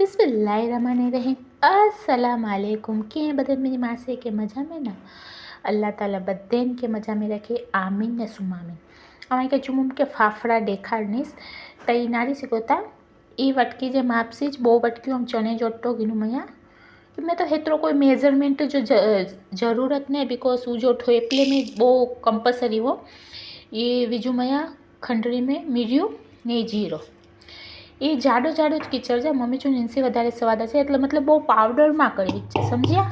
बिस्मिल्लाहिर्रहमानिर्रहीम अस्सलाम वालेकुम। कीअं बदन मेरी मासे के मज़ा में ना अल्लाह ताला बदन के मज़ा में रखे आमीन ने सुमामीन। अवां के चुमुम के फाफड़ा देखाड़नीस तई नारी सिकोता ई वटकी जे मापसी बो वटकी हम चने जो अट्टो गिनू मया कि मैं तो हेतरो कोई मेजरमेंट जो ज़रूरत नहीं बिकॉज वो जो ठेपले में बो कंपलसरी हो ये विजू मया खंडरी में मीडियो ने जीरो ये जाडो जाडो ज कीचड़ जा मम्मी चून इनसे वधारे स्वाद है એટલે मतलब બહુ પાવડરમાં કરી છે સમજ્યા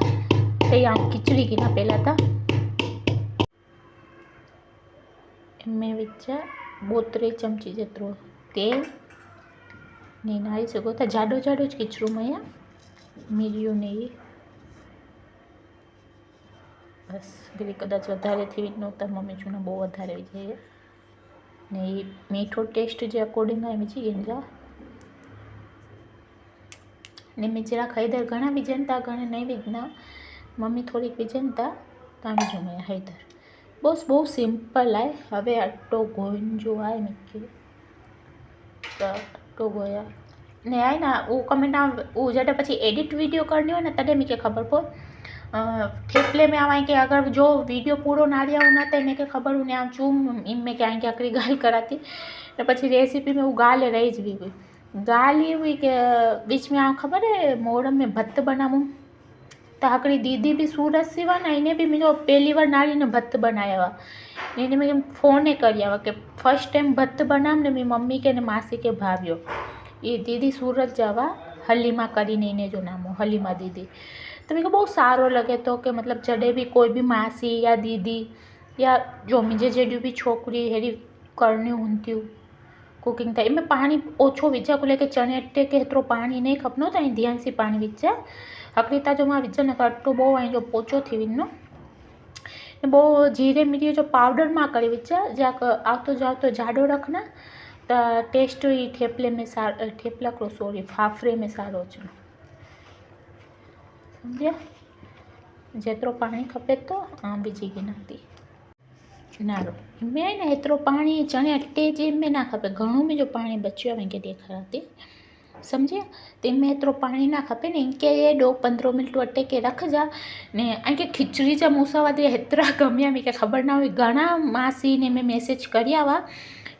તે આ ખીચડી ગીના પહેલા તા એમે વિચા 32 ચમચી જેટલો તેલ ને નાઈ શકો તા જાડો જાડો જ ખીચડું મયા મીડિયો ને બસ ગરી કદાચ વધારે થી નહોતા મમ્મી ચૂના બહુ વધારે જાય ને મીઠો ટેસ્ટ જે અકોર્ડિંગ આવે મીઠી ગંજા ने मैं जरा हैदर घना विजनता घने नहीं विजना मम्मी थोड़ी विजनता तामी जो मैं हैदर बस बहुत सिंपल है। हवे अट्टो गोइन जो आए मिक्की तो अट्टो गोया ने आए ना वो कमेंट वो जरा पछी एडिट वीडियो करनी हो ना तदे मुझे खबर पड़ ठेपले में आवाए कि अगर जो वीडियो पूरो ना रिया होना तो मैं खबर हूँ आ चूम इन में क्या क्या आखिरी गाल कराती तो पछी रेसिपी में वो गाल रही ज भी गाल ये हुई कि बीच में आ खबर है मोरम में भत्त बनाऊँ तो आकड़ी दीदी भी सूरत से हुआ ना इन्हें भी मुझे पहली बार नारी ने भत्त बनाया हुआ इन्हें मैं फोन करिया हुआ कि फर्स्ट टाइम भत्त बनाम ने मेरी मम्मी के ने मासी के भावियो ये दीदी सूरत जावा हलीमा करीने इन्हें जो नाम हो हलीमा दीदी तो मेरे को बहुत सारो लगे तो कि मतलब जडे भी कोई भी मासी या दीदी या जो मुझे जड़ी भी छोकरी हेरी करनी होती हूँ कुकिंग था इनमें पानी ओछो विचा को लेके चने अट्टे के हेतरो पानी नहीं खपनो तो ध्यान से पानी विचा हकरीता जो मां विचा न अट्टो बो आई जो पोचो थी विनो बो जीरे मिरी जो पाउडर मां करी विचा जा आवतो जाओ तो जाडो रखना तो टेस्ट ही ठेपले में ठेपला को सॉरी फाफरे में सारो छो समझिया जेतरो पानी खपे तो आम बीजी गिनाती नारो मैं ना हेतरो पानी चने अट्टे जे में ना खपे घणो में जो पानी बच्यो में के देखाती समझे तो इनमें हेतरो पानी ना खपे ने इनके ये 2-15 मिनट अट्टे के रख जा ने आके खिचड़ी जा मूसावा दे हेतरा गम्या में के खबर ना हुई घणा मासी ने मैं मैसेज करया वा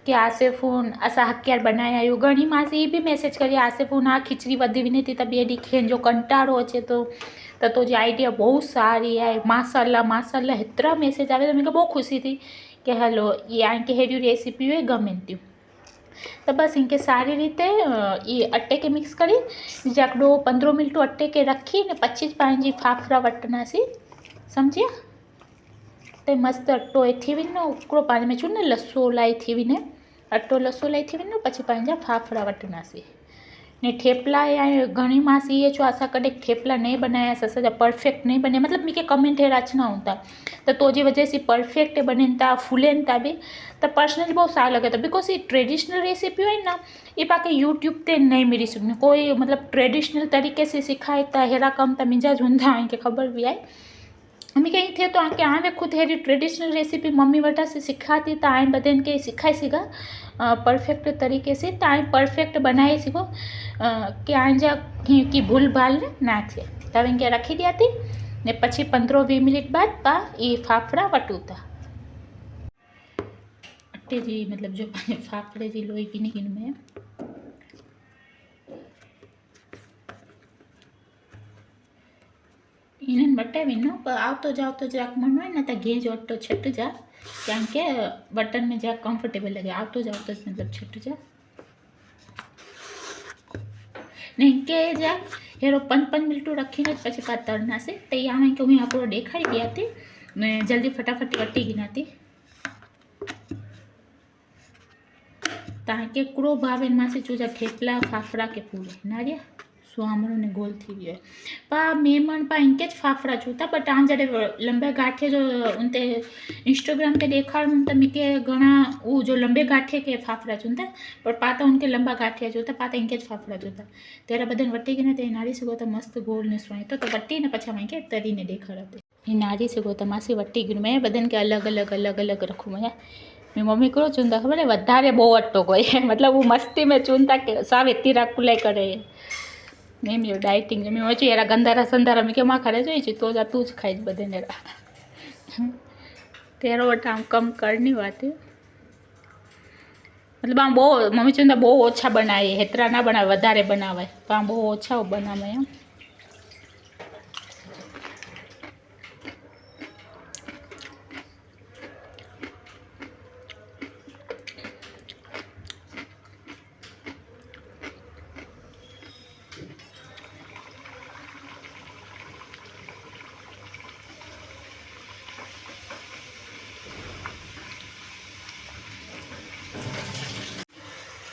कि आसे फोन असा हक्यार बनाया यो घणी मासी भी मैसेज करी आसे फोन आ खिचड़ी वधी भी नहीं तब एडी खेन जो कंटाळो छे तो जी आइडिया बहुत सारी है माशाल्लाह माशाल्लाह इतना मैसेज आवे तो मेरे को बहुत खुशी थी कि हेलो ये आके हेरी रेसिपी है गमे थी तो बस इनके सारी रीते ये अट्टे के मिक्स करी जाकड़ो 15 मिनट अट्टे के रखी ने 25 पानी जी फाफड़ा वटना सी समझिया तो मस्त अट्टो ए थी विनो उकड़ो पानी में चूने लस्सो लाई थी विने अट्टो लस्सो लाई थी विनो पछी पानी जा फाफड़ा वटना सी ने ठेपला या घणी मासी ये जो आशा कदे ठेपला नहीं बनाया ससा परफेक्ट नहीं बने मतलब मुझे कमेंट है रचना होता तो जी वजह से परफेक्ट बने था फूलेन था भी तो पर्सनली बहुत सारा लगे था बिकॉज ये ट्रेडिशनल रेसिपी है ना ये पाके यूट्यूब पे नहीं मिली सकने कोई मतलब ट्रेडिशनल तरीके से सिखाए था हेरा कम था मिजा झुंधा के खबर भी आई मम्मी कहीं थे तो आके आवे खुद हेरी ट्रेडिशनल रेसिपी मम्मी वटा से सिखाती तो आए बदन के सिखाई सीखा परफेक्ट तरीके से तो आए परफेक्ट बनाए सीखो कि आंजा की भूल भाल ने नाखे तब इनके रखी दिया थी ने पछी 15-20 मिनट बाद पा ये फाफड़ा वटूता अट्टे जी मतलब जो फाफड़े जी लोई की नहीं में इन्हें बटे विनो पर आवतो जाओ तो जाक मन हो ना तो घे जो अट्टो छट जा कारण के बटन में जा कंफर्टेबल लगे आवतो जाओ तो मतलब छट जा नहीं के जा हेरो 5 मिनट रखी ने पछी पात तरना से तैयार है कि हूँ आपको देखाड़ी दिया थी मैं जल्दी फटाफट वटी गिनाती ताके कूड़ो भावे मासे चूजा ठेपला फाफड़ा के पूरे नारिया स्वामरो ने गोल थी गयो पा मेमन पा इनके फाफड़ा चूता बट आ जड़े लंबे गाठे जो उनते इंस्टाग्राम पे देखाड़ तो मिके घना वो जो लंबे गाठे के फाफड़ा चूता पर पाता उनके लंबा गाठिया चूता पाता इनके फाफड़ा चूता तेरा बदन वटी गए ते नारी से तो मस्त गोल ने स्वाई तो वटी ने पछा मैं के तरी ने देखाड़ते नारी से तो मासी वटी गई मैं बदन के अलग अलग अलग अलग रखूँ मैं मेरी मम्मी करो चूंदा खबर है वधारे बहुत अट्टो कोई मतलब वो मस्ती में चूंदा के साव एती राकुलाई करे એમ જો ડાયટિંગ મેં વાંચ્યું યાર ગંધારા સંધારા મેં કેમ ખાડે જોઈ તો જા તું જ ખાઈ બધે ને તેરો આમ કમ કરની વાત મતલબ આમ બહુ મમ્મી ચંદા બહુ ઓછા બનાવે હેતરા ના બનાવે વધારે બનાવે પણ આમ બહુ ઓછા બનાવે એમ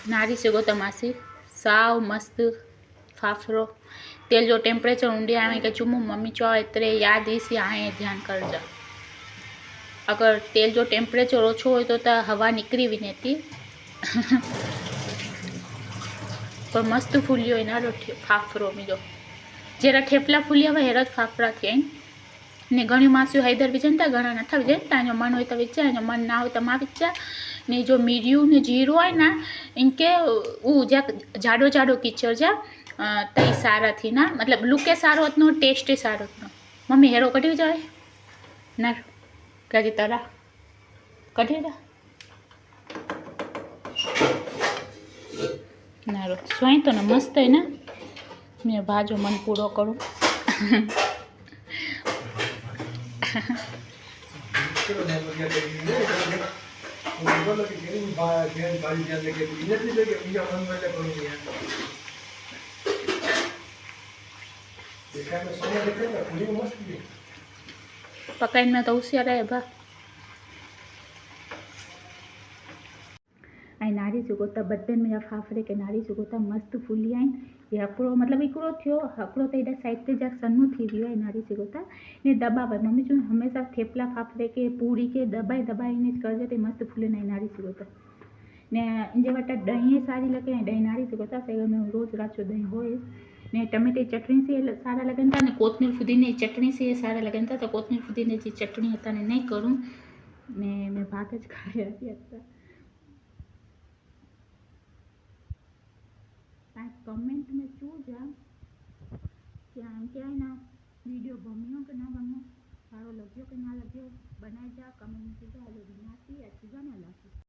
नारी से गोता मासी साव मस्त फाफरो तेल जो टेम्परेचर ऊंडे आवे के चुमो मम्मी चो एतरे याद इसी आए ध्यान कर जा अगर तेल जो टेम्परेचर ओछो हो तो हवा निकली भी नहीं पर मस्त फूलियो एना फाफरो में जो जरा ठेपला फूलिया हुआ हेरा फाफरा थे ने घणी मासियों हैदर विझंता घणा नथा विझंता जो मन हो तो विझा जो मन ना हो तो मां विझा ने जो मिर्यू ने जीरो है ना इनके वो जा जाडो जाडो कीचड़ जा तई सारा थी ना मतलब लुके सारो हतनो टेस्ट सारो हतनो मम्मी हेरो कढी जाए ना कजी तरा कढी जा ना रो स्वयं तो ना मस्त है ना मैं भाजो मन पूरो करूँ पकाइन में तो होशियार है भा आई नारी सुगोता बदन में फाफरे के नारी सुगोता मस्त फूली आइन ये हकड़ो मतलब हिकिड़ो थियो हकड़ो तो एडा साइड ते जा सन्नु थी वियो है नारी सुगोता ने दबावे मम्मी जो हमेशा थेपला फाफरे के पूरी के दबाई दबाई ने करजे ते मस्त फूले नहीं नारी सुगोता ने जे वटा दही सारी लगे दही नारी सुगोता से में रोज राचो दही होए ने टमेटे चटनी से सारा लगन था ने कोथमीर फुदीने चटनी से सारा लगन था तो कोथमीर फुदीने जी चटनी हता ने नहीं करूँ ने मैं भात ज खाया था कमेंट में चूजा क्या क्या है ना वीडियो गम्यो कि ना गम्यो सारो लग्यो कि ना लग्यो बनाई जा कमेंट में चूजा हेलो विनाती अच्छी गाना लाती